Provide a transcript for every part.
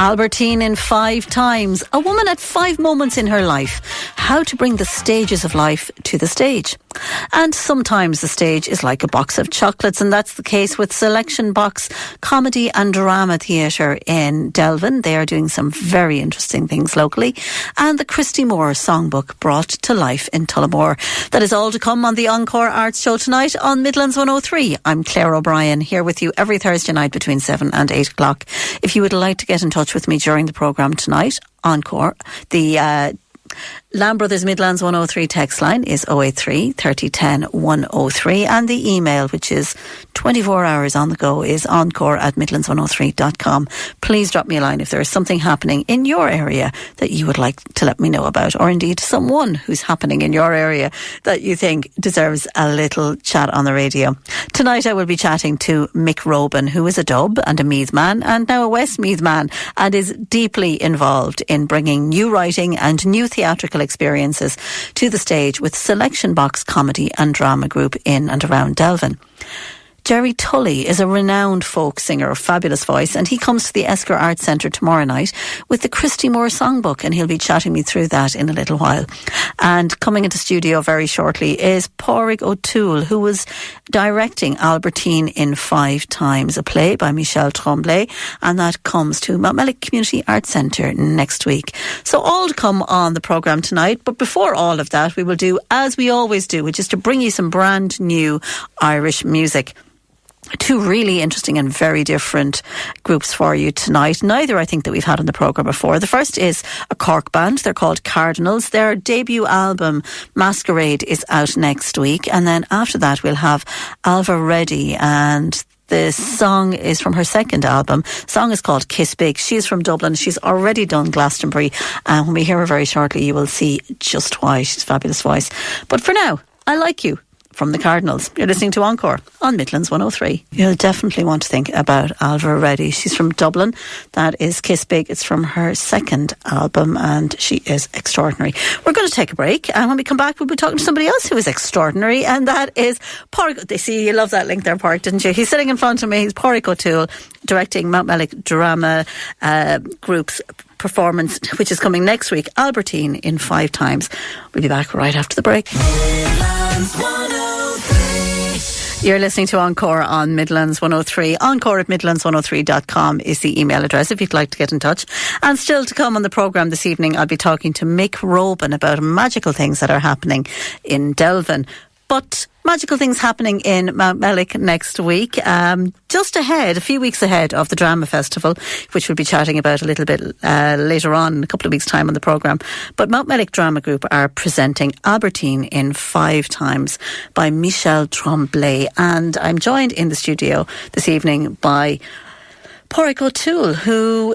Albertine in 5 times. A woman at 5 moments in her life. How to bring the stages of life to the stage. And sometimes the stage is like a box of chocolates, and that's the case with Selection Box Comedy and Drama Theatre in Delvin. They are doing some very interesting things locally. And the Christy Moore Songbook brought to life in Tullamore. That is all to come on the Encore Arts Show tonight on Midlands 103. I'm Claire O'Brien, here with you every Thursday night between 7 and 8 o'clock. If you would like to get in touch with me during the programme tonight, Encore, the Lamb Brothers Midlands 103 text line is 083 30 10 103, and the email, which is 24 hours on the go, is encore@midlands103.com. Please drop me a line if there is something happening in your area that you would like to let me know about, or indeed someone who's happening in your area that you think deserves a little chat on the radio. Tonight I will be chatting to Mick Robin, who is a Dub and a Meath man, and now a Westmeath man, and is deeply involved in bringing new writing and new theatrical experiences to the stage with Selection Box Comedy and Drama Group in and around Delvin. Jerry Tully is a renowned folk singer of fabulous voice, and he comes to the Esker Arts Centre tomorrow night with the Christy Moore Songbook, and he'll be chatting me through that in a little while. And coming into studio very shortly is Pádraig O'Toole, who was directing Albertine in 5 times, a play by Michel Tremblay, and that comes to Mountmellick Community Arts Centre next week. So all to come on the programme tonight, but before all of that we will do as we always do, which is to bring you some brand new Irish music. 2 really interesting and very different groups for you tonight. Neither I think that we've had on the programme before. The first is a Cork band. They're called Cardinals. Their debut album, Masquerade, is out next week. And then after that we'll have Alva Reddy, and the song is from her second album. The song is called Kiss Big. She's from Dublin. She's already done Glastonbury. And when we hear her very shortly, you will see just why. She's a fabulous voice. But for now, I Like You from the Cardinals. You're listening to Encore on Midlands 103. You'll definitely want to think about Alva Reddy. She's from Dublin. That is Kiss Big. It's from her second album, and she is extraordinary. We're going to take a break, and when we come back we'll be talking to somebody else who is extraordinary, and that is Pádraig. They see, you love that link there, Pádraig, didn't you? He's sitting in front of me. He's Pádraig O'Toole, directing Mountmellick Drama Group's performance, which is coming next week, Albertine in 5 times. We'll be back right after the break. You're listening to Encore on Midlands 103. Encore@midlands103.com is the email address if you'd like to get in touch. And still to come on the programme this evening, I'll be talking to Mick Robin about magical things that are happening in Delvin. But magical things happening in Mountmellick next week, just ahead, a few weeks ahead of the Drama Festival, which we'll be chatting about a little bit later on in a couple of weeks' time on the programme. But Mountmellick Drama Group are presenting Albertine in 5 times by Michel Tremblay. And I'm joined in the studio this evening by Pádraig O'Toole, who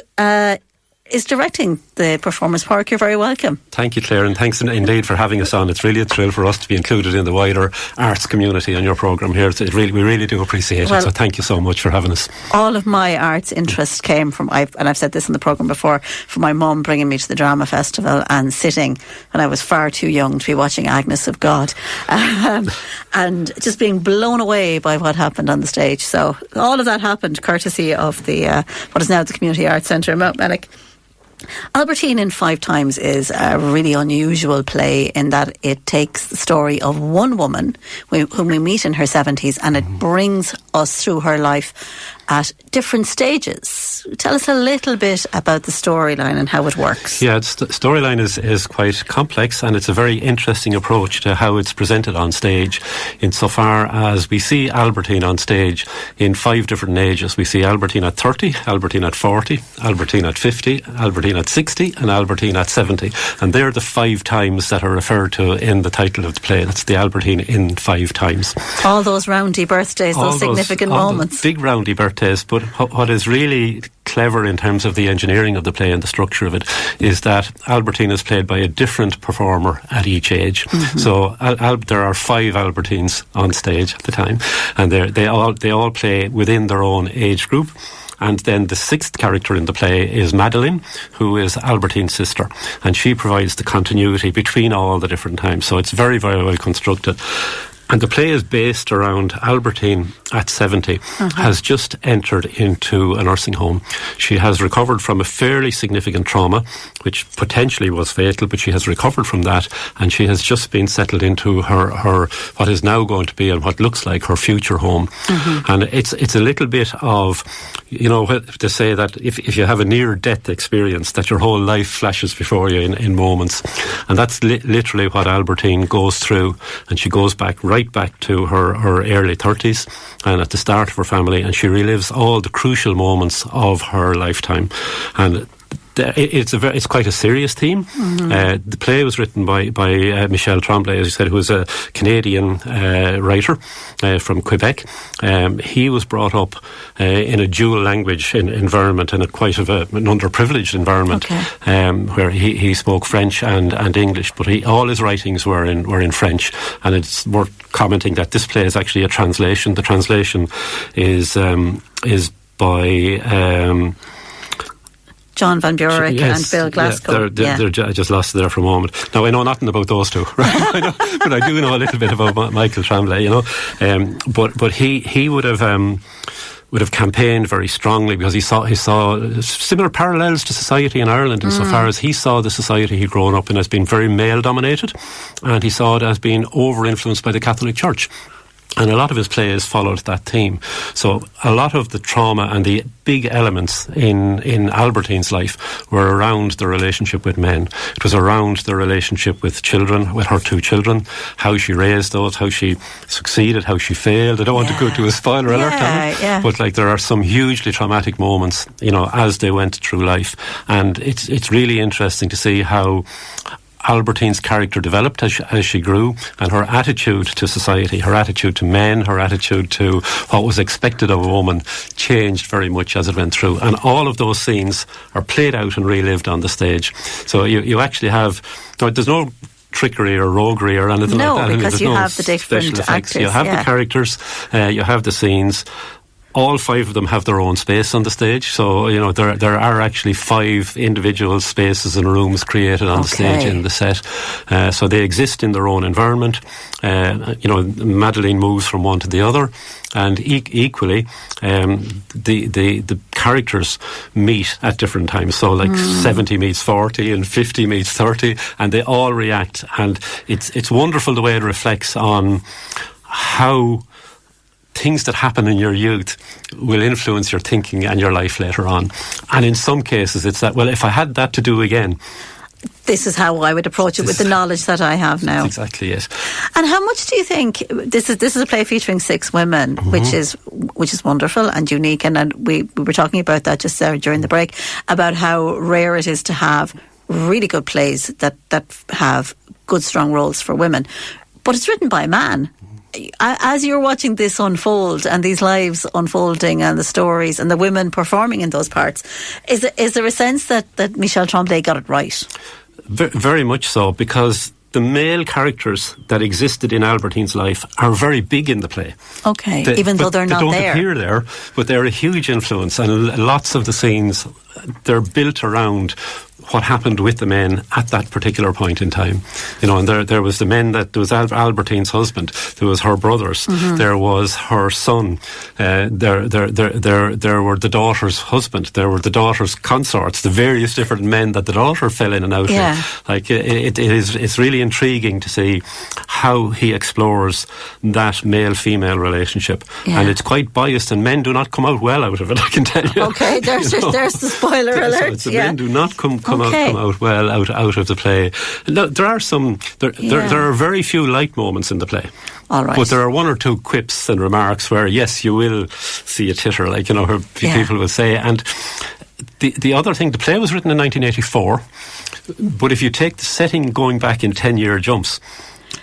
is directing the performance. Pádraig, you're very welcome. Thank you, Claire, and thanks indeed for having us on. It's really a thrill for us to be included in the wider arts community on your programme here. We really do appreciate it, so thank you so much for having us. All of my arts interest came from, and I've said this on the programme before, from my mum bringing me to the Drama Festival and sitting when I was far too young to be watching Agnes of God, and just being blown away by what happened on the stage. So all of that happened courtesy of the what is now the Community Arts Centre in Mountmellick. Albertine in 5 times is a really unusual play in that it takes the story of one woman whom we meet in her 70s, and it brings us through her life at different stages. Tell us a little bit about the storyline and how it works. Yeah, the storyline is quite complex, and it's a very interesting approach to how it's presented on stage, insofar as we see Albertine on stage in 5 different ages. We see Albertine at 30, Albertine at 40, Albertine at 50, Albertine at 60, and Albertine at 70. And they're the 5 times that are referred to in the title of the play. That's the Albertine in 5 times. All those roundy birthdays, those significant moments. Big roundy birthdays. But what is really clever in terms of the engineering of the play and the structure of it is that Albertine is played by a different performer at each age. Mm-hmm. So there are 5 Albertines on stage at the time, and they all play within their own age group. And then the 6th character in the play is Madeline, who is Albertine's sister, and she provides the continuity between all the different times. So it's very, very well constructed. And the play is based around Albertine at 70, has just entered into a nursing home. She has recovered from a fairly significant trauma, which potentially was fatal, but she has recovered from that, and she has just been settled into her what is now going to be and what looks like her future home. And it's a little bit of, you know, to say that if you have a near-death experience, that your whole life flashes before you in moments. And that's literally what Albertine goes through, and she goes right back to her early 30s and at the start of her family, and she relives all the crucial moments of her lifetime. And it's quite a serious theme. The play was written by Michel Tremblay, as you said, who is a Canadian writer from Quebec. He was brought up in a dual language environment, and quite of an underprivileged environment, where he spoke French and English, but all his writings were in French. And it's worth commenting that this play is actually a translation. The translation is by John Van Buren and Bill Glasgow. I just lost it there for a moment. Now, I know nothing about those two, right? but I do know a little bit about Michael Tremblay, you know. But he would have campaigned very strongly, because he saw similar parallels to society in Ireland insofar as he saw the society he'd grown up in as being very male-dominated, and he saw it as being over-influenced by the Catholic Church. And a lot of his plays followed that theme. So a lot of the trauma and the big elements in Albertine's life were around the relationship with men. It was around the relationship with children, with her two children, how she raised those, how she succeeded, how she failed. I don't want to go to a spoiler alert, but like there are some hugely traumatic moments, you know, as they went through life. And it's really interesting to see how Albertine's character developed as she grew, and her attitude to society, her attitude to men, her attitude to what was expected of a woman changed very much as it went through. And all of those scenes are played out and relived on the stage. So you actually have, there's no trickery or roguery or anything like that. No, because you have the different actors. You have the characters, you have the scenes. All 5 of them have their own space on the stage, so you know there are actually 5 individual spaces and rooms created on the stage in the set. So they exist in their own environment. You know, Madeleine moves from one to the other, and equally, the characters meet at different times. So, like 70 meets 40, and 50 meets 30, and they all react. And it's wonderful the way it reflects on how things that happen in your youth will influence your thinking and your life later on. And in some cases, it's that, well, if I had that to do again, this is how I would approach it with the knowledge that I have now. That's exactly it. And how much do you think this is a play featuring 6 women, which is wonderful and unique? And we were talking about that just there during the break, about how rare it is to have really good plays that have good, strong roles for women. But it's written by a man. As you're watching this unfold and these lives unfolding and the stories and the women performing in those parts, is there a sense that Michel Tremblay got it right? Very much so, because the male characters that existed in Albertine's life are very big in the play. Okay, even though they're not there. They don't appear there, but they're a huge influence, and lots of the scenes, they're built around what happened with the men at that particular point in time. You know, and there was the men there was Albertine's husband, there was her brothers, there was her son, there were the daughter's husband, there were the daughter's consorts, the various different men that the daughter fell in and out with. Like it's really intriguing to see how he explores that male-female relationship, and it's quite biased, and men do not come out well out of it, I can tell you. Okay, there's the spoiler alert. So the men do not come out well out of the play. Now, there are very few light moments in the play. All right. But there are 1 or 2 quips and remarks where, yes, you will see a titter, like, you know, where people will say. And the other thing, the play was written in 1984, but if you take the setting going back in 10-year jumps,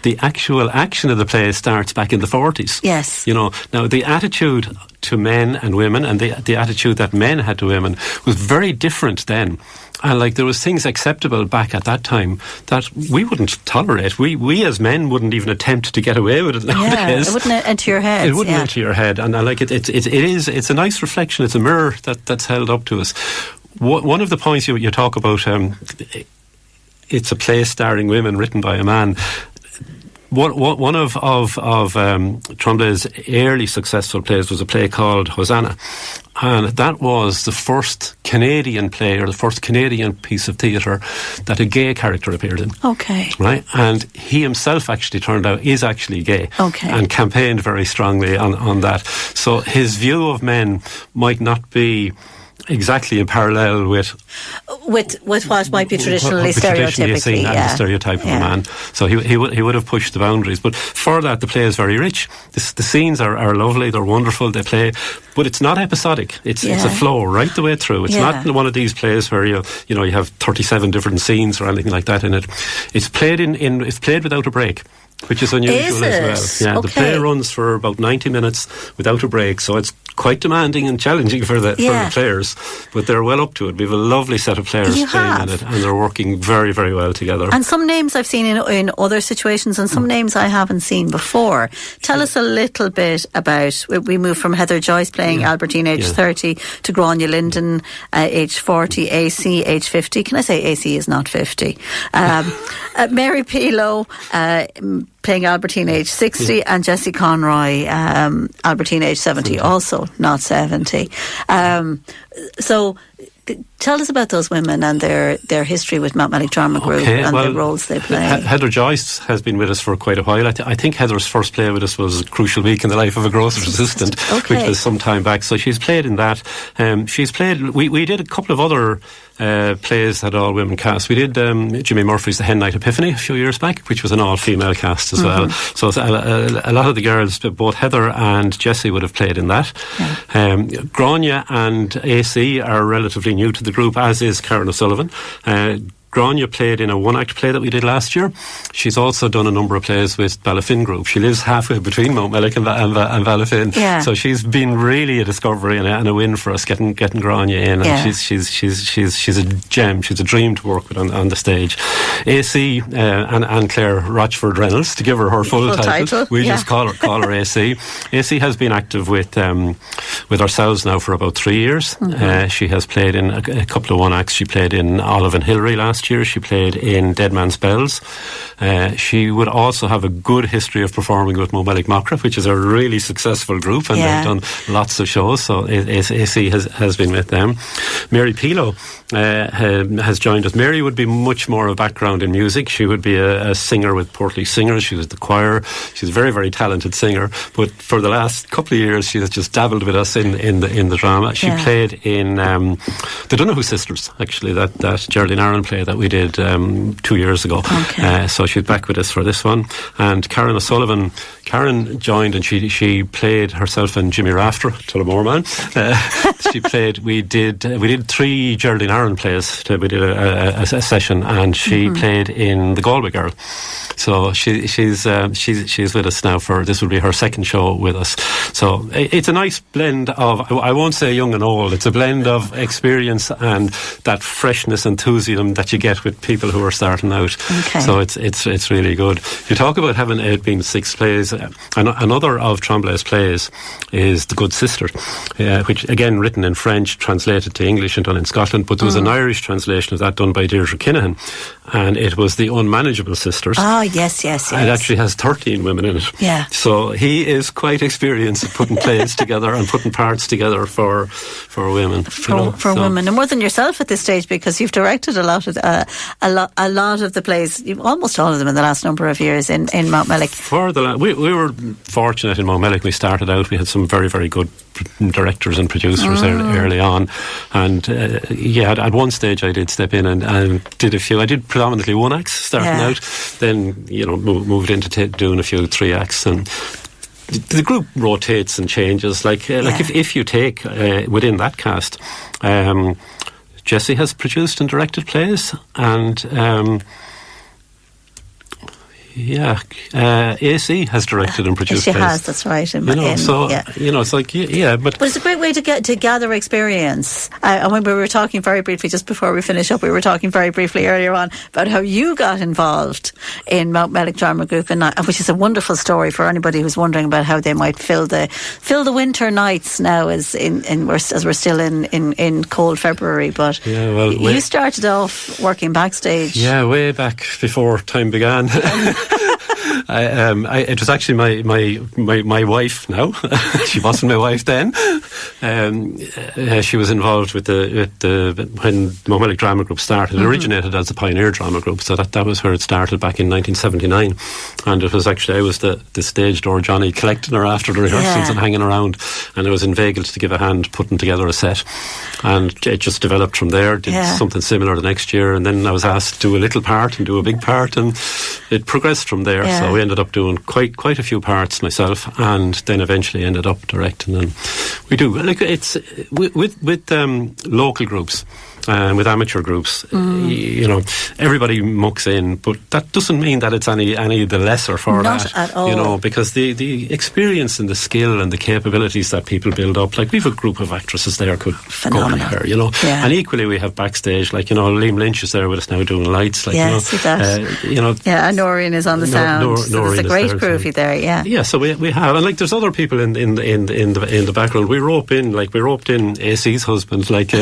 the actual action of the play starts back in the 40s. Yes. You know, now the attitude to men and women, and the attitude that men had to women, was very different then. And like there was things acceptable back at that time that we wouldn't tolerate. We as men wouldn't even attempt to get away with it nowadays. It wouldn't enter your head. It wouldn't enter your head. And I like it. It's a nice reflection. It's a mirror that's held up to us. One of the points you talk about, it's a play starring women written by a man. one of Tremblay's early successful plays was a play called Hosanna. And that was the first Canadian play, or the first Canadian piece of theatre that a gay character appeared in. Okay. Right? And he himself actually turned out is actually gay. Okay. And campaigned very strongly on that. So his view of men might not be exactly in parallel with what might be traditionally stereotypically seen as the stereotype of a man. So he would have pushed the boundaries. But for that, the play is very rich. The scenes are lovely, they're wonderful, they play, but it's not episodic. It's a flow right the way through. It's not one of these plays where you have 37 different scenes or anything like that in it. It's played it's played without a break, which is unusual as well. Yeah, okay. The play runs for about 90 minutes without a break, so it's quite demanding and challenging for the players, but they're well up to it. We have a lovely set of players playing in it, and they're working very, very well together. And some names I've seen in other situations, and some names I haven't seen before. Tell us a little bit about, we moved from Heather Joyce playing Albertine age 30 to Grania Linden age 40, AC age 50. Can I say AC is not 50? Mary Pilo playing Albertine age 60, and Jessie Conroy Albertine age 70, also not 70. So tell us about those women and their history with Mountmellick Drama Group and the roles they play. Heather Joyce has been with us for quite a while. I think Heather's first play with us was Crucial Week in the Life of a Grocer's Assistant, which was some time back. So she's played in that. She's played. We did a couple of other plays that all women cast. We did Jimmy Murphy's The Hen Night Epiphany a few years back, which was an all-female cast as well. So a lot of the girls, both Heather and Jessie, would have played in that. Grania and AC are relatively new to the group, as is Karen O'Sullivan. Grania played in a one-act play that we did last year. She's also done a number of plays with Ballyfin Group. She lives halfway between Mountmellick and Ballyfin. Yeah. So she's been really a discovery and a win for us getting Grania in. And she's a gem. She's a dream to work with on the stage. AC and Claire Rochford Reynolds, to give her full title. We just call her AC. AC has been active with ourselves now for about 3 years. She has played in a couple of one-acts. She played in Olive and Hillary last year. She played in Dead Man's Bells. She would also have a good history of performing with Mountmellick Mockra, which is a really successful group, and they've done lots of shows, so AC has been with them. Mary Pilo has joined us. Mary would be much more of a background in music. She would be a singer with Portly Singers. She was the choir. She's a very, very talented singer, but for the last couple of years she has just dabbled with us in the drama. She played in the Donoghue Sisters, actually, that Geraldine Aaron play that we did 2 years ago. So she's back with us for this one. And Karen O'Sullivan, Karen joined, and she played herself and Jimmy Rafter, Tullamore Man. She played. We did 3 Geraldine Aaron plays. We did a session, and she played in The Galway Girl. So she's with us now for, this will be her second show with us. So it's a nice blend of, I won't say young and old, it's a blend of experience and that freshness, enthusiasm that you get with people who are starting out. So it's really good. You talk about having it being 6 plays. Another of Tremblay's plays is The Good Sister, which again written in French, translated to English and done in Scotland, but there was an Irish translation of that done by Deirdre Kinahan, and it was The Unmanageable Sisters. Yes. It actually has 13 women in it. Yeah. So he is quite experienced at putting plays together and putting parts together for women. For women, and more than yourself at this stage, because you've directed a lot of the plays, almost all of them in the last number of years in Mountmellick. We were fortunate in Mountmellick. We started out, we had some very, very good directors and producers early on, and at one stage I did step in and did a few. I did predominantly one acts starting out, then moved into doing a few 3 acts, and the group rotates and changes. If you take within that cast, Jessie has produced and directed plays, and AC has directed and produced plays. She has, that's right. It's like, but it's a great way to gather experience. And when we were talking very briefly, just before we finish up, we were talking very briefly earlier on about how you got involved in Mountmellick Drama Group, which is a wonderful story for anybody who's wondering about how they might fill the winter nights now, as we're still in cold February. But you started off working backstage. Yeah, way back before time began. It was actually my wife now. She wasn't my wife then. She was involved with when Mohamedic Drama Group started. It originated as the Pioneer Drama Group, so that was where it started back in 1979. And it was actually, I was the stage door Johnny, collecting her after the rehearsals and hanging around. And I was inveigled to give a hand putting together a set. And it just developed from there. Did something similar the next year, and then I was asked to do a little part and do a big part, and it progressed from there. So we ended up doing quite a few parts myself, and then eventually ended up directing. And we do it's with local groups. With amateur groups, everybody mucks in, but that doesn't mean that it's any the lesser for Not that. At all. Because the experience and the skill and the capabilities that people build up, like we've a group of actresses there could go anywhere, and equally we have backstage, like Liam Lynch is there with us now doing lights, like see that. And Noreen is on the sound. So there's a great groovy there, Yeah, so we have, and like there's other people in the background. We roped in AC's husband, like.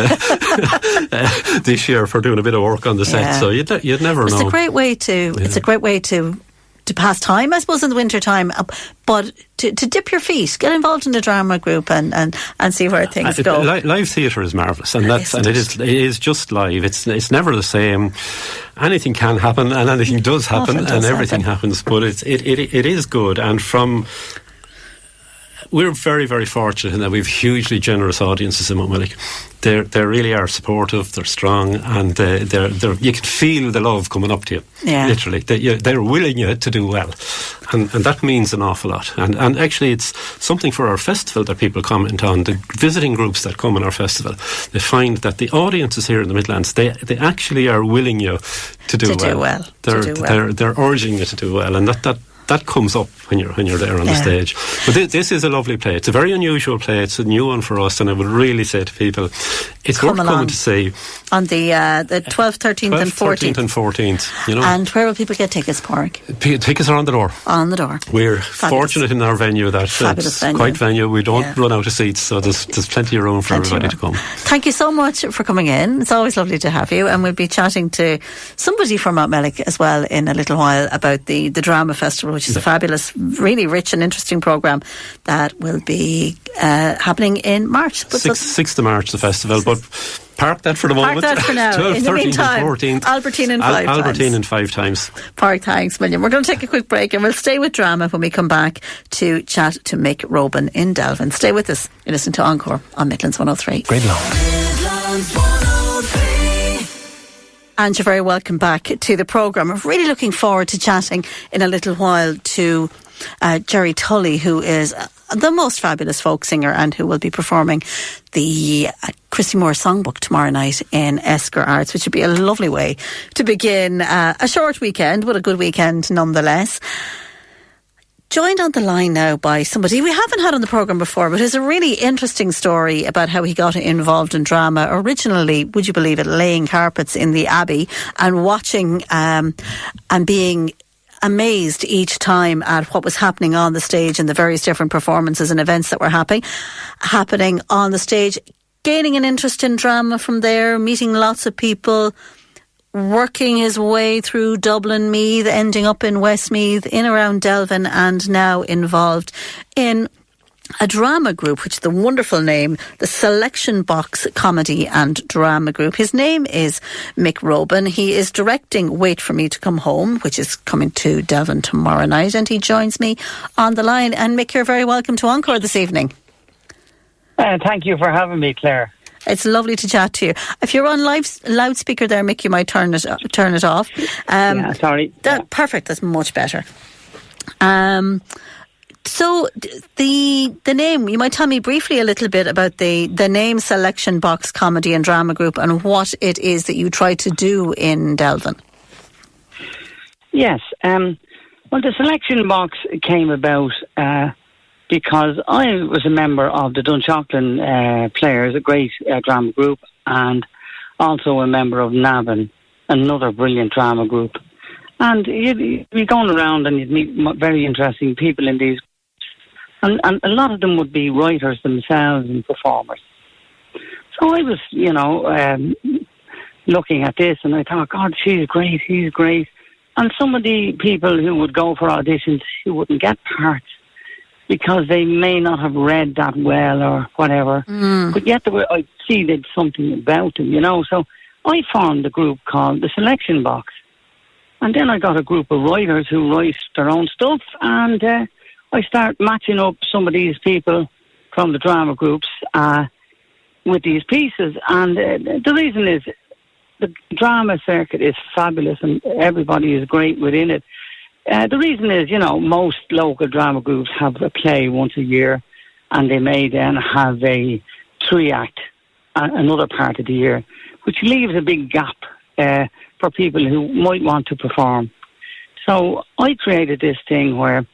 This year for doing a bit of work on the set, so you'd never know. It's a great way to pass time, I suppose, in the winter time, but to dip your feet, get involved in the drama group and see where things go. Live theatre is marvellous, and it is just live. It's never the same. Anything can happen, and anything does happen, and everything happens. But it is good, and from. We're very, very fortunate in that we have hugely generous audiences in Mohamedic. They really are supportive, they're strong, and they're you can feel the love coming up to you, literally. They're willing you to do well, and that means an awful lot. And actually it's something for our festival that people comment on, the visiting groups that come in our festival. They find that the audiences here in the Midlands, they actually are willing you to do well. They're urging you to do well, and that comes up when you're there on the stage. But this is a lovely play. It's a very unusual play. It's a new one for us, and I would really say to people, it's worth coming to see. On the 12th, 13th and 14th. 13th and 14th, And where will people get tickets, Park? Tickets are on the door. On the door. We're fortunate in our venue that it's quite venue. We don't run out of seats, so there's plenty of room for everybody to come. Thank you so much for coming in. It's always lovely to have you, and we'll be chatting to somebody from Mohamedic as well in a little while about the Drama Festival, which is a fabulous, really rich and interesting programme that will be happening in March. 6th of March, the festival, but park that for the moment. Park that for now. 12th, in the 13th meantime, and 14th. Albertine in 5 times. Albertine in 5 times. Park, thanks, William. We're going to take a quick break and we'll stay with drama when we come back to chat to Mick Robin in Delvin. Stay with us. You listen to Encore on Midlands 103. Great long. And you're very welcome back to the programme. I'm really looking forward to chatting in a little while to Jerry Tully, who is the most fabulous folk singer and who will be performing the Christy Moore Songbook tomorrow night in Esker Arts, which would be a lovely way to begin a short weekend, but a good weekend nonetheless. Joined on the line now by somebody we haven't had on the programme before, but has a really interesting story about how he got involved in drama. Originally, would you believe it, laying carpets in the Abbey and watching and being amazed each time at what was happening on the stage and the various different performances and events that were happening on the stage. Gaining an interest in drama from there, meeting lots of people, working his way through Dublin, Meath, ending up in Westmeath, in around Delvin, and now involved in a drama group, which is the wonderful name, the Selection Box Comedy and Drama Group. His name is Mick Robin. He is directing Wait For Me to Come Home, which is coming to Delvin tomorrow night, and he joins me on the line. And Mick, you're very welcome to Encore this evening. Thank you for having me, Claire. It's lovely to chat to you. If you're on loudspeaker there, Mick, you might turn it off. Sorry. Perfect. That's much better. So the name, you might tell me briefly a little bit about the name Selection Box Comedy and Drama Group and what it is that you try to do in Delvin. Yes. Well, the Selection Box came about because I was a member of the Dunshaughlin Players, a great drama group, and also a member of Navan, another brilliant drama group. And you'd be going around and you'd meet very interesting people in these, and a lot of them would be writers themselves and performers. So I was, looking at this, and I thought, God, she's great, he's great. And some of the people who would go for auditions who wouldn't get parts because they may not have read that well or whatever. But yet I see there's something about them, you know. So I formed a group called the Selection Box. And then I got a group of writers who write their own stuff, and I start matching up some of these people from the drama groups with these pieces. And the reason is the drama circuit is fabulous and everybody is great within it. The reason is, you know, most local drama groups have a play once a year, and they may then have a 3-act another part of the year, which leaves a big gap for people who might want to perform. So I created this thing where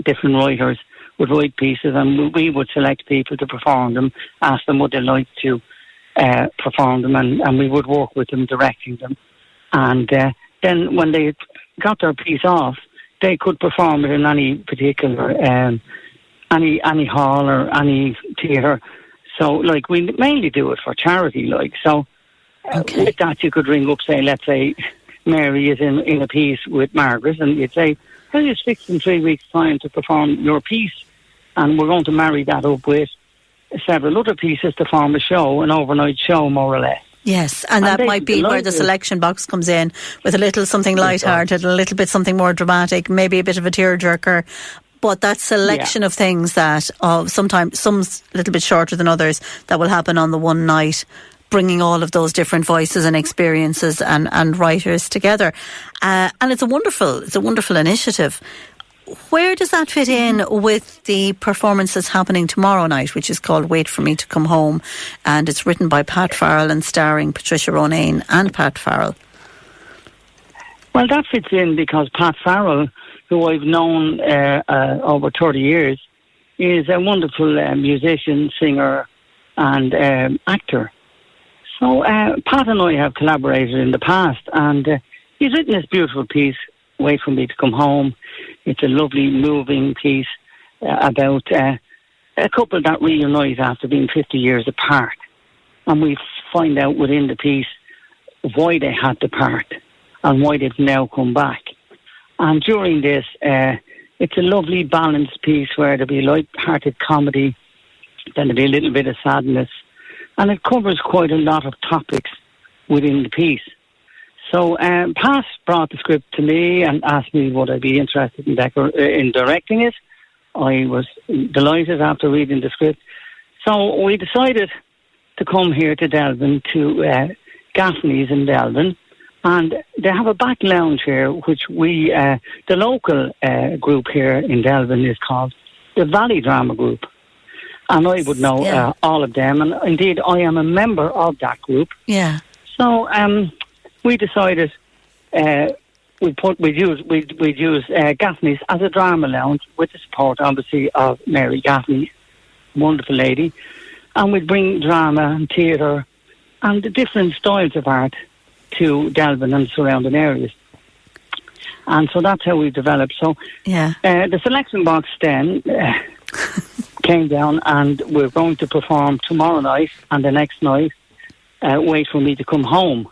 different writers would write pieces and we would select people to perform them, ask them would they like to perform them, and we would work with them, directing them. And then when they got their piece off, they could perform it in any particular, any hall or any theatre. So, like, we mainly do it for charity, like, so with that you could ring up, say, let's say Mary is in a piece with Margaret, and you'd say, well, you're fixed in 3 weeks' time to perform your piece, and we're going to marry that up with several other pieces to form a show, an overnight show, more or less. Yes, and that might be where the selection box comes in, with a little something light-hearted, a little bit something more dramatic, maybe a bit of a tearjerker. But that selection of things that sometimes some a little bit shorter than others that will happen on the one night, bringing all of those different voices and experiences and writers together, and it's a wonderful initiative. Where does that fit in with the performance that's happening tomorrow night, which is called Wait For Me To Come Home, and it's written by Pat Farrell and starring Patricia Ronayne and Pat Farrell? Well, that fits in because Pat Farrell, who I've known over 30 years, is a wonderful musician, singer and actor. So Pat and I have collaborated in the past, and he's written this beautiful piece, Wait For Me To Come Home. It's a lovely, moving piece about a couple that reunite after being 50 years apart. And we find out within the piece why they had to part and why they've now come back. And during this, it's a lovely, balanced piece where there'll be light-hearted comedy, then there'll be a little bit of sadness, and it covers quite a lot of topics within the piece. So Pat brought the script to me and asked me would I be interested in directing it. I was delighted after reading the script. So we decided to come here to Delvin, to Gaffney's in Delvin, and they have a back lounge here, which we, the local group here in Delvin is called the Valley Drama Group. And I would know all of them, and indeed I am a member of that group. Yeah. So we decided we'd use Gaffney's as a drama lounge with the support, obviously, of Mary Gaffney, wonderful lady, and we'd bring drama and theatre and the different styles of art to Delvin and surrounding areas. And so that's how we developed. So the selection box then came down, and we're going to perform tomorrow night and the next night, Wait For Me To Come Home.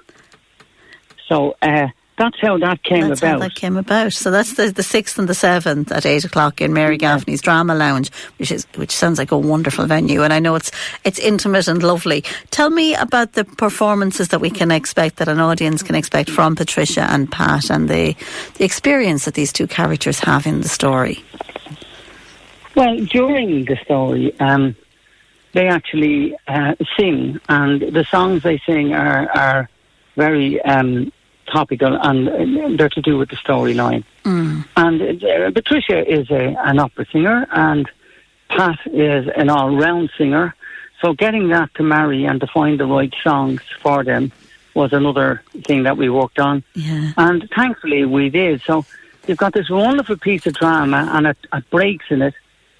So that's how that came about. So that's the 6th and the 7th at 8 o'clock in Mary Gaffney's Drama Lounge, which sounds like a wonderful venue, and I know it's intimate and lovely. Tell me about the performances that we can expect, that an audience can expect from Patricia and Pat, and the experience that these two characters have in the story. Well, during the story, they actually sing, and the songs they sing are very topical, and they're to do with the storyline. And Patricia is an opera singer, and Pat is an all-round singer. So getting that to marry and to find the right songs for them was another thing that we worked on. Yeah. And thankfully we did. So you've got this wonderful piece of drama, and at breaks in it,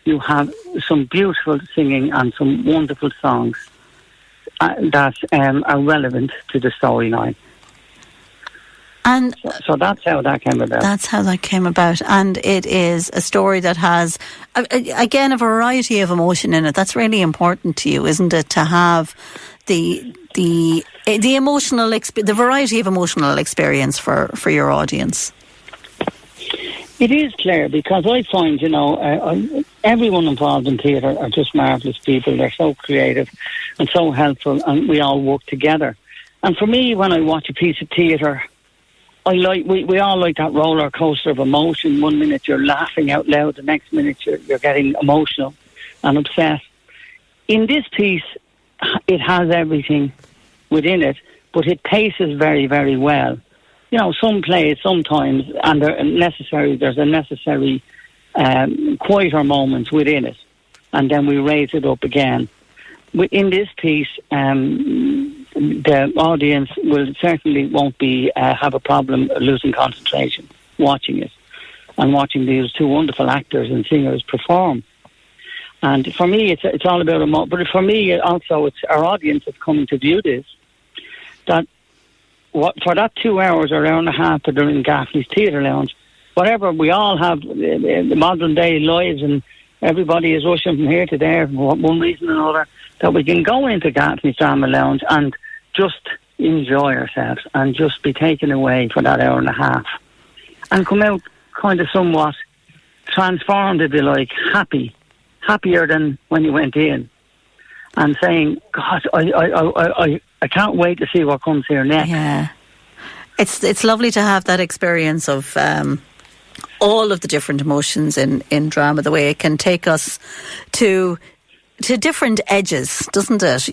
you have some beautiful singing and some wonderful songs that are relevant to the storyline. And so that's how that came about. And it is a story that has, again, a variety of emotion in it. That's really important to you, isn't it? To have the emotional, the variety of emotional experience for your audience. It is, Claire, because I find, everyone involved in theatre are just marvellous people. They're so creative and so helpful, and we all work together. And for me, when I watch a piece of theatre, we all like that roller coaster of emotion. 1 minute you're laughing out loud, the next minute you're getting emotional and upset. In this piece, it has everything within it, but it paces very, very well. Some plays sometimes, and there's a necessary quieter moments within it, and then we raise it up again. In this piece, the audience won't have a problem losing concentration watching it and watching these two wonderful actors and singers perform. And for me, it's all about but for me also, it's our audience that's coming to view this. For that 2 hours or hour and a half that they're in Gaffney's Theatre Lounge, whatever we all have the modern day lives, and everybody is rushing from here to there for one reason or another, that we can go into Gaffney's Drama Lounge and just enjoy ourselves and just be taken away for that hour and a half and come out kind of somewhat transformed, if you like, happier than when you went in, and saying, God, I can't wait to see what comes here next. Yeah. It's lovely to have that experience of all of the different emotions in drama, the way it can take us to different edges, doesn't it?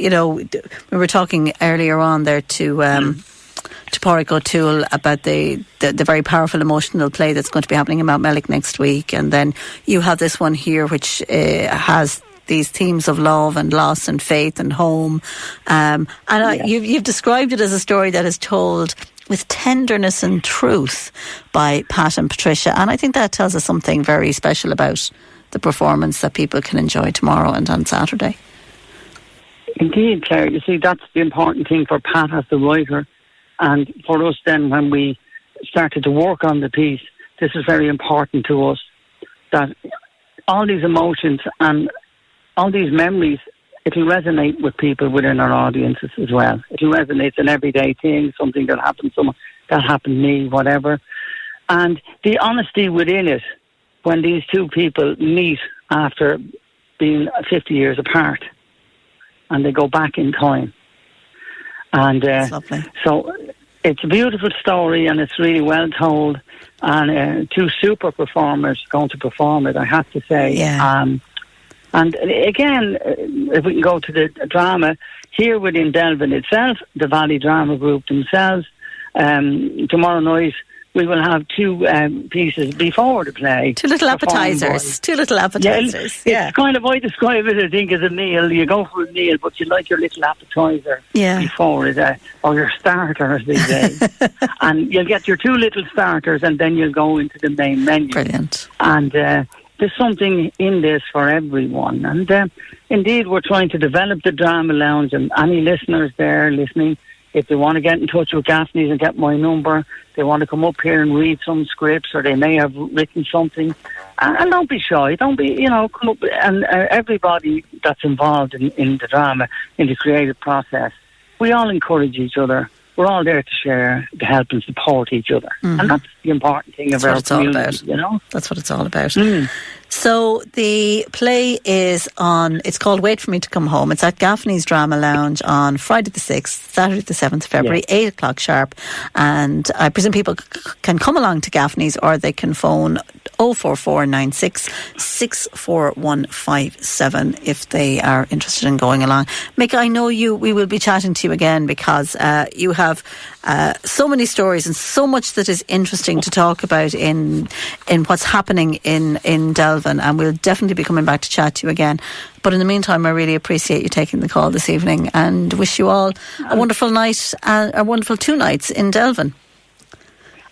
We were talking earlier on there to Pádraig O'Toole about the very powerful emotional play that's going to be happening in Mountmellick next week, and then you have this one here which has these themes of love and loss and faith and home, you've described it as a story that is told with tenderness and truth by Pat and Patricia, and I think that tells us something very special about the performance that people can enjoy tomorrow and on Saturday. Indeed, Claire. You see, that's the important thing for Pat as the writer, and for us then when we started to work on the piece, this is very important to us, that all these emotions and all these memories, it'll resonate with people within our audiences as well. It'll resonate. It's an everyday thing, something that happened to me, whatever. And the honesty within it, when these two people meet after being 50 years apart, and they go back in time. And so it's a beautiful story, and it's really well told, and two super performers going to perform it, I have to say. Yeah. And again, if we can go to the drama, here within Delvin itself, the Valley Drama Group themselves, tomorrow night we will have two pieces before the play. Two little appetizers. Yeah, it's kind of, I describe it, I think, as a meal. You go for a meal, but you like your little appetizer before it, or your starter, as they say. And you'll get your two little starters, and then you'll go into the main menu. Brilliant. And there's something in this for everyone. And indeed, we're trying to develop the Drama Lounge, and any listeners there listening, if they want to get in touch with Gaffney's and get my number, they want to come up here and read some scripts, or they may have written something. And don't be shy. Don't be, come up. And everybody that's involved in the drama, in the creative process, we all encourage each other. We're all there to share, to help and support each other. Mm-hmm. And that's the important thing of our community, That's what it's all about. Mm. So the play is it's called Wait For Me To Come Home. It's at Gaffney's Drama Lounge on Friday the 6th, Saturday the 7th of February, 8 o'clock sharp. And I presume people can come along to Gaffney's, or they can phone 04496 64157 if they are interested in going along. Mick, I know we will be chatting to you again, because you have so many stories and so much that is interesting to talk about in what's happening in Delvin, and we'll definitely be coming back to chat to you again. But in the meantime, I really appreciate you taking the call this evening, and wish you all a wonderful night, a wonderful 2 nights in Delvin.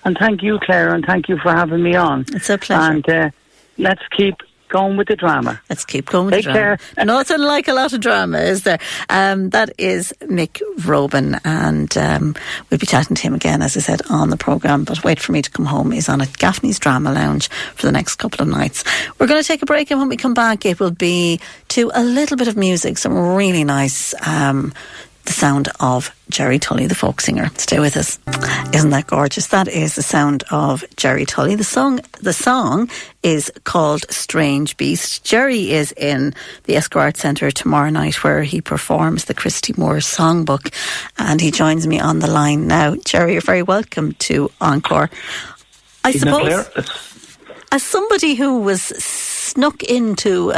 And thank you, Claire, and thank you for having me on. It's a pleasure. And let's keep going with the drama. Let's keep going with the drama. Nothing like a lot of drama, is there? That is Mick Robin, and we'll be chatting to him again, as I said, on the programme. But Wait For Me To Come Home is on at Gaffney's Drama Lounge for the next couple of nights. We're going to take a break, and when we come back, it will be to a little bit of music, some really nice The sound of Jerry Tully, the folk singer. Stay with us. Isn't that gorgeous? That is the sound of Jerry Tully. The song is called Strange Beast. Jerry is in the Encore Arts Centre tomorrow night, where he performs the Christy Moore songbook, and he joins me on the line now. Jerry, you're very welcome to Encore. I suppose, as somebody who was snuck into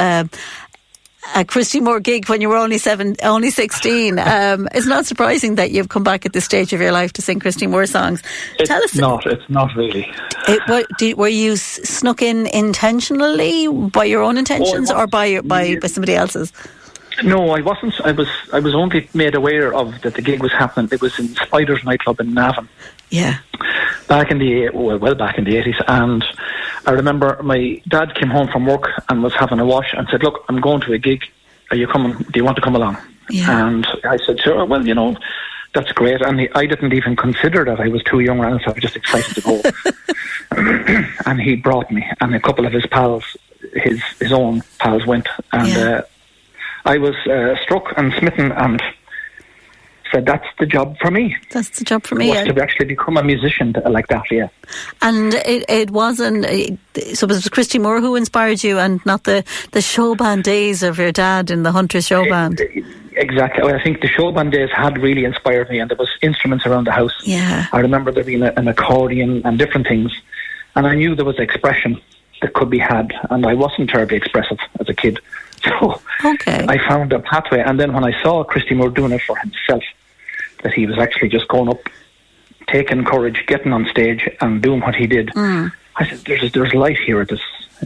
a Christy Moore gig when you were only 16. It's not surprising that you've come back at this stage of your life to sing Christy Moore songs. Tell us. It's not really. Were you snuck in intentionally by your own intentions, or by somebody else's? No, I wasn't. I was only made aware of that the gig was happening. It was in Spider's nightclub in Navan. Yeah. Back in the 80s, and I remember my dad came home from work and was having a wash and said, "Look, I'm going to a gig. Are you coming? Do you want to come along?" Yeah. And I said, "Sure. Well, that's great." And I didn't even consider that. I was too young, and so I was just excited to go. And he brought me, and a couple of his pals, his own pals, went, and I was struck and smitten, and said, "That's the job for me." That's the job for me. To actually become a musician like that, yeah. And it wasn't. So it was Christy Moore who inspired you, and not the show band days of your dad in the Hunters show band. Exactly. Well, I think the show band days had really inspired me, and there was instruments around the house. Yeah. I remember there being an accordion and different things, and I knew there was expression that could be had, and I wasn't terribly expressive as a kid. So I found a pathway, and then when I saw Christy Moore doing it for himself, that he was actually just going up, taking courage, getting on stage and doing what he did. I said, there's life here at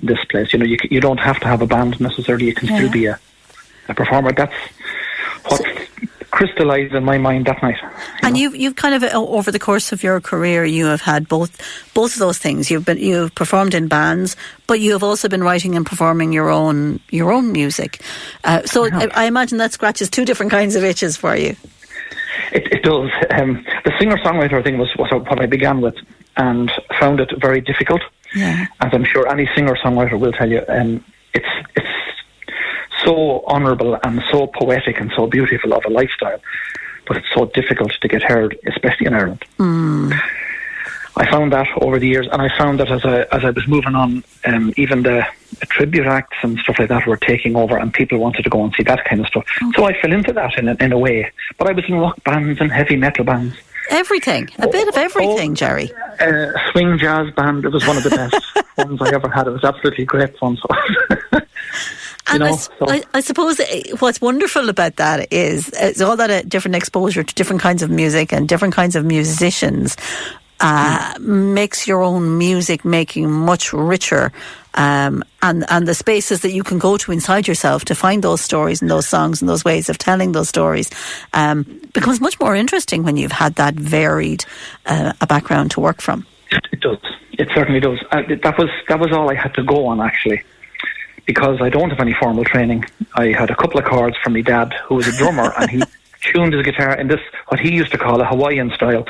this place. You don't have to have a band necessarily. You can still be a performer. That's what crystallised in my mind that night. And you've kind of, over the course of your career, you have had both of those things. You've performed in bands, but you have also been writing and performing your own music. So I imagine that scratches two different kinds of itches for you. It does. The singer-songwriter thing was what I began with, and found it very difficult. Yeah. As I'm sure any singer-songwriter will tell you, it's so honourable and so poetic and so beautiful of a lifestyle, but it's so difficult to get heard, especially in Ireland. I found that over the years, and I found that as I was moving on, even the tribute acts and stuff like that were taking over, and people wanted to go and see that kind of stuff. So I fell into that in a way. But I was in rock bands and heavy metal bands. Everything. A bit of everything, Jerry. Swing jazz band. It was one of the best ones I ever had. It was absolutely great fun. So. And I suppose what's wonderful about that is all that different exposure to different kinds of music and different kinds of musicians makes your own music making much richer, and the spaces that you can go to inside yourself to find those stories and those songs and those ways of telling those stories becomes much more interesting when you've had that varied a background to work from. It does. It certainly does. That was all I had to go on, actually, because I don't have any formal training. I had a couple of chords from my dad, who was a drummer, and he tuned his guitar in this, what he used to call a Hawaiian style,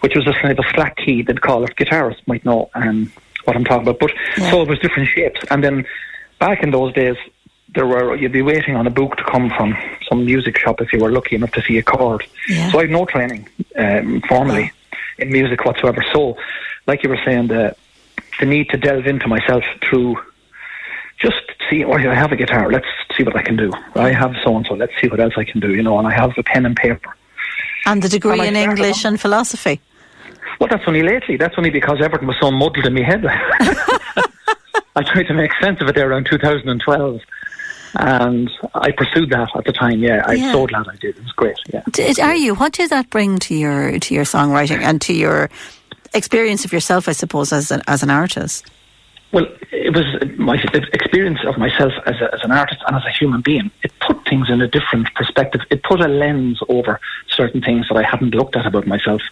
which was a kind of a slack key they'd call it. Guitarists might know what I'm talking about. But so it was different shapes. And then back in those days, you'd be waiting on a book to come from some music shop if you were lucky enough to see a chord. Yeah. So I had no training formally in music whatsoever. So, like you were saying, the need to delve into myself through just see, I have a guitar, let's see what I can do. I have so-and-so, let's see what else I can do, and I have a pen and paper. And the degree in English and philosophy. Well, that's only lately. That's only because everything was so muddled in my head. I tried to make sense of it there around 2012. And I pursued that at the time, I'm so glad I did. It was great, What did that bring to your songwriting and to your experience of yourself, I suppose, as an artist? Well, it was my experience of myself as an artist and as a human being. It put things in a different perspective. It put a lens over certain things that I hadn't looked at about myself.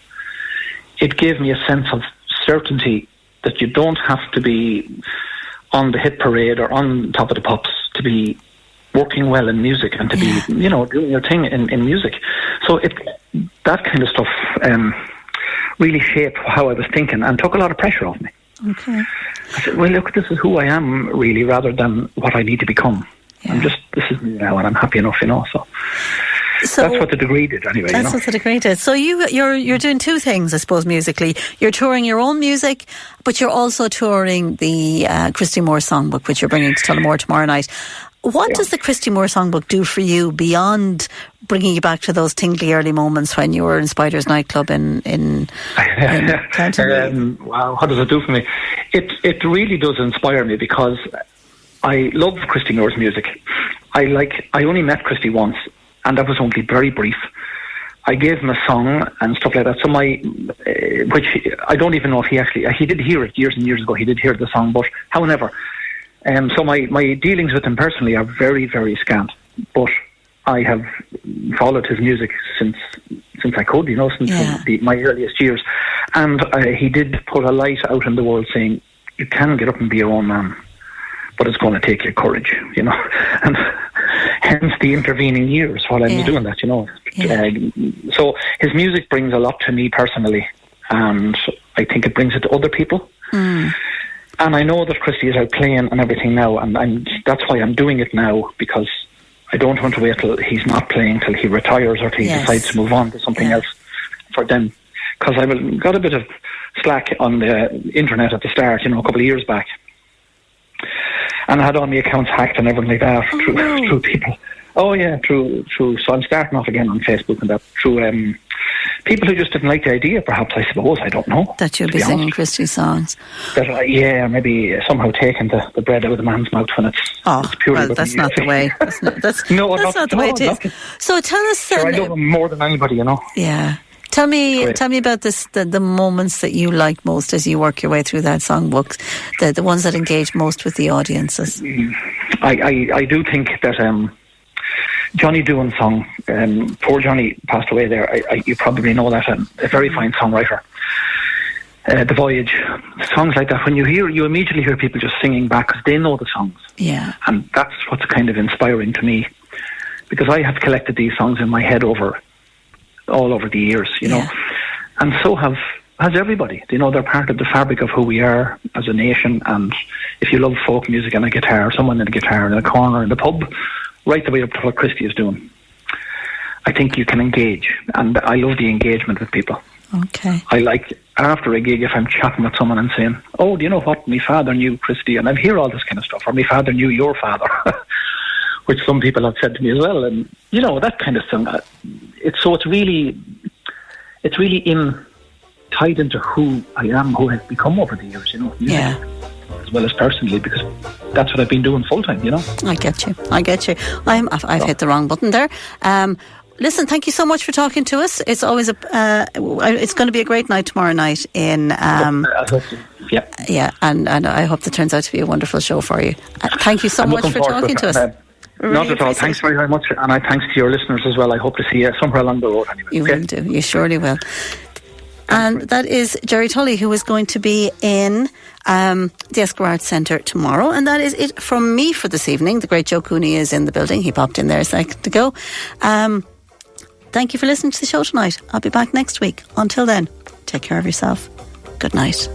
It gave me a sense of certainty that you don't have to be on the hit parade or on top of the pops to be working well in music and to be, doing your thing in music. So that kind of stuff really shaped how I was thinking and took a lot of pressure off me. Okay. I said, well, look, this is who I am, really, rather than what I need to become. Yeah. This is me now, and I'm happy enough, so. So that's what the degree did, anyway. That's what the degree did. So you're doing two things, I suppose, musically. You're touring your own music, but you're also touring the Christy Moore Songbook, which you're bringing to Tullamore tomorrow night. What does the Christy Moore Songbook do for you beyond bringing you back to those tingly early moments when you were in Spider's nightclub in County? Wow, what does it do for me? It really does inspire me, because I love Christy Moore's music. I only met Christy once, and that was only very brief. I gave him a song and stuff like that. So which I don't even know if he did hear it years and years ago. He did hear the song, but however. So my dealings with him personally are very, very scant. But I have followed his music since I could, since my earliest years. And he did put a light out in the world saying, you can get up and be your own man, but it's going to take you courage, And hence the intervening years while I was doing that, So his music brings a lot to me personally, and I think it brings it to other people. Mm. And I know that Christy is out playing and everything now, and that's why I'm doing it now, because I don't want to wait till he's not playing, till he retires or till he decides to move on to something else for them. Because I got a bit of slack on the internet at the start, a couple of years back. And I had all my accounts hacked and everything like that through people. Oh yeah, through. So I'm starting off again on Facebook and that through people who just didn't like the idea, perhaps, I suppose. I don't know. That you'll be singing Christy's songs. That, maybe somehow taking the bread out of the man's mouth when it's purely. Well, that's not the way. That's not the way it is. So tell us. Sure, I love him more than anybody, Yeah. Tell me about this. The moments that you like most as you work your way through that songbook, the ones that engage most with the audiences. I do think that Johnny Doohan's song, poor Johnny passed away there. You probably know that, a very fine songwriter. The Voyage, songs like that. When you immediately hear people just singing back because they know the songs. Yeah, and that's what's kind of inspiring to me, because I have collected these songs in my head all over the years, and so has everybody. They're part of the fabric of who we are as a nation. And if you love folk music and a guitar, someone in a guitar in a corner in the pub, right the way up to what Christy is doing, I think you can engage, and I love the engagement with people. Okay. I like, after a gig, if I'm chatting with someone and saying, oh, do you know what, my father knew Christy, and I hear all this kind of stuff, or my father knew your father, which some people have said to me as well, and that kind of thing. It's really tied into who I am, who I've become over the years, Yeah. As well as personally, because that's what I've been doing full time, I get you. I've hit the wrong button there. Listen, thank you so much for talking to us. It's always it's going to be a great night tomorrow night in. I hope so. Yeah. Yeah, and I hope that turns out to be a wonderful show for you. Thank you so much for talking to us. Really not at all. Thanks very, very much, and thanks to your listeners as well. I hope to see you somewhere along the road anyway. You will do. You surely will. And that is Jerry Tully, who is going to be in the Esquire Arts Centre tomorrow. And that is it from me for this evening. The great Joe Cooney is in the building. He popped in there a second ago. Thank you for listening to the show tonight. I'll be back next week. Until then, take care of yourself. Good night.